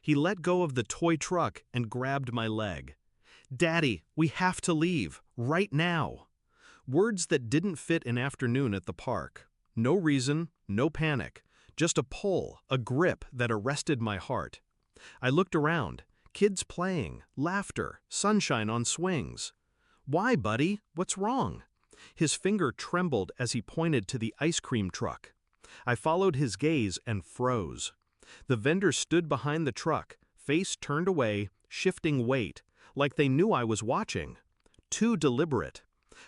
He let go of the toy truck and grabbed my leg. "Daddy, we have to leave, right now." Words that didn't fit an afternoon at the park. No reason, no panic, just a pull, a grip that arrested my heart. I looked around, kids playing, laughter, sunshine on swings. "Why, buddy? What's wrong?" His finger trembled as he pointed to the ice cream truck. I followed his gaze and froze. The vendor stood behind the truck, face turned away, shifting weight, like they knew I was watching. Too deliberate.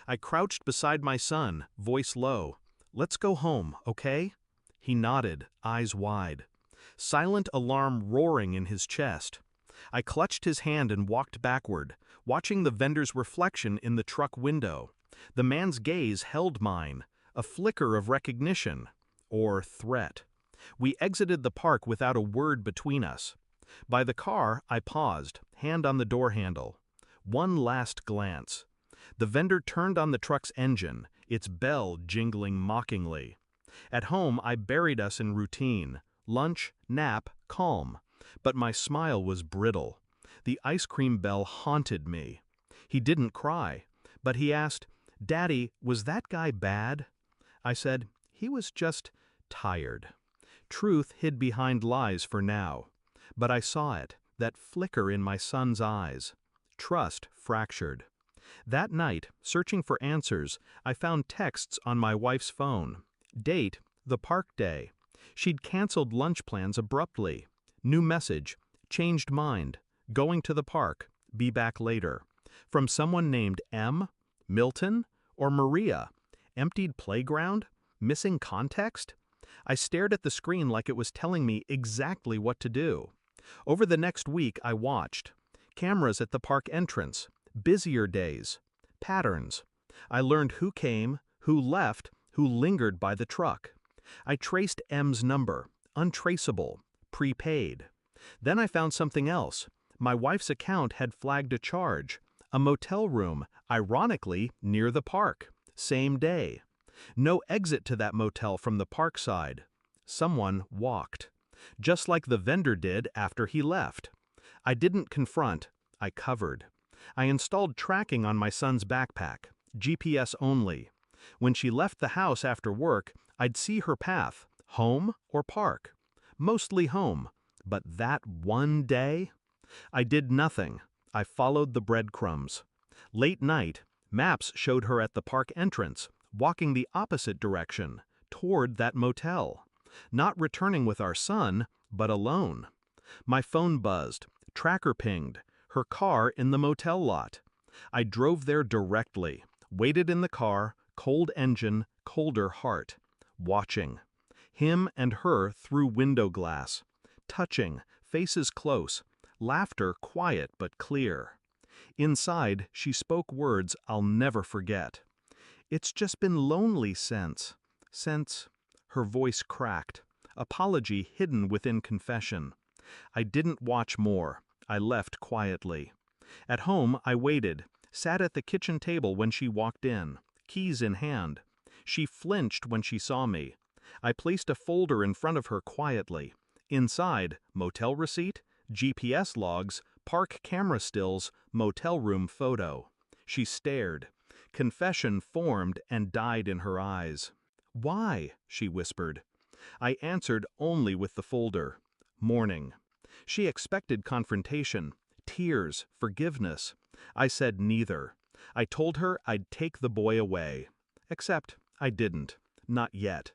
I crouched beside my son, voice low. "Let's go home, okay?" He nodded, eyes wide. Silent alarm roaring in his chest. I clutched his hand and walked backward, watching the vendor's reflection in the truck window. The man's gaze held mine, a flicker of recognition. Or threat. We exited the park without a word between us. By the car, I paused, hand on the door handle. One last glance. The vendor turned on the truck's engine, its bell jingling mockingly. At home, I buried us in routine. Lunch, nap, calm. But my smile was brittle. The ice cream bell haunted me. He didn't cry, but he asked, "Daddy, was that guy bad?" I said, "He was just tired." Truth hid behind lies for now. But I saw it, that flicker in my son's eyes. Trust fractured. That night, searching for answers, I found texts on my wife's phone. Date, the park day. She'd canceled lunch plans abruptly. New message, changed mind, going to the park, be back later. From someone named M, Milton, or Maria. Emptied playground? Missing context? I stared at the screen like it was telling me exactly what to do. Over the next week, I watched. Cameras at the park entrance, busier days, patterns. I learned who came, who left, who lingered by the truck. I traced M's number, untraceable, prepaid. Then I found something else. My wife's account had flagged a charge, a motel room, ironically near the park, same day. No exit to that motel from the park side. Someone walked. Just like the vendor did after he left. I didn't confront, I covered. I installed tracking on my son's backpack, GPS only. When she left the house after work, I'd see her path, home or park. Mostly home, but that one day? I did nothing. I followed the breadcrumbs. Late night, maps showed her at the park entrance, walking the opposite direction, toward that motel. Not returning with our son, but alone. My phone buzzed, tracker pinged, her car in the motel lot. I drove there directly, waited in the car, cold engine, colder heart. Watching. Him and her through window glass. Touching, faces close, laughter quiet but clear. Inside, she spoke words I'll never forget. "It's just been lonely since." Her voice cracked, apology hidden within confession. I didn't watch more. I left quietly. At home, I waited, sat at the kitchen table when she walked in, keys in hand. She flinched when she saw me. I placed a folder in front of her quietly. Inside, motel receipt, GPS logs, park camera stills, motel room photo. She stared. Confession formed and died in her eyes. "Why?" she whispered. I answered only with the folder. Mourning. She expected confrontation, tears, forgiveness. I said neither. I told her I'd take the boy away. Except I didn't. Not yet.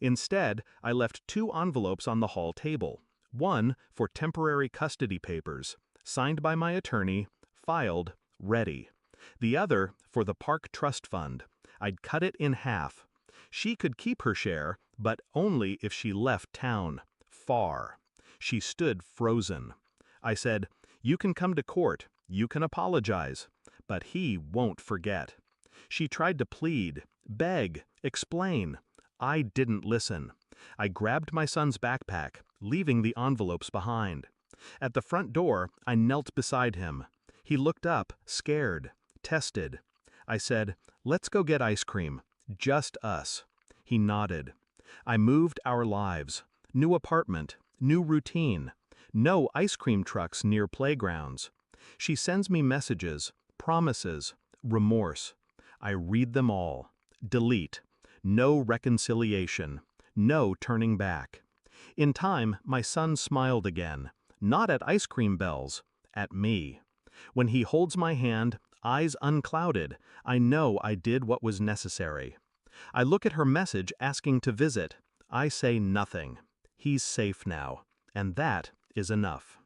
Instead, I left 2 envelopes on the hall table. One for temporary custody papers, signed by my attorney, filed, ready. The other for the park trust fund. I'd cut it in half. She could keep her share, but only if she left town. Far. She stood frozen. I said, "You can come to court, you can apologize, but he won't forget." She tried to plead, beg, explain. I didn't listen. I grabbed my son's backpack, leaving the envelopes behind. At the front door, I knelt beside him. He looked up, scared, tested. I said, "Let's go get ice cream. Just us." He nodded. I moved our lives. New apartment, new routine, No ice cream trucks near playgrounds. She sends me messages, promises, remorse. I read them all. Delete. No reconciliation. No turning back. In time, my son smiled again. Not at ice cream bells. At me. When he holds my hand, eyes unclouded, I know I did what was necessary. I look at her message asking to visit. I say nothing. He's safe now. And that is enough.